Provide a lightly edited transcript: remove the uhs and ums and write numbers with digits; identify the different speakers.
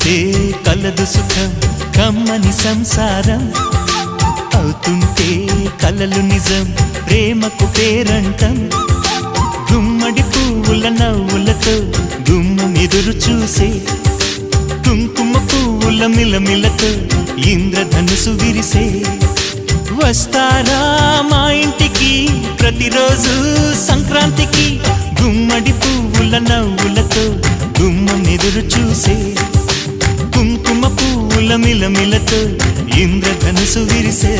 Speaker 1: కలిస్తే కలదు సుఖం కమ్మని సంసారం అవుతుంటే కలలు నిజం ప్రేమకు పేరంటం గుమ్మడి పువ్వుల నవ్వులతో గుమ్మం ఎదురు చూసే కుంకుమ పువ్వుల మిలమిలతో ఇంద్రధనుసు విరిసే వస్తారా మా ఇంటికి ప్రతిరోజు సంక్రాంతికి గుమ్మడి పువ్వుల నవ్వులతో గుమ్మం ఎదురు చూసే కుంకుమ పువ్వుల మిలమిలతో ఇంద్రధనుసు విరిసే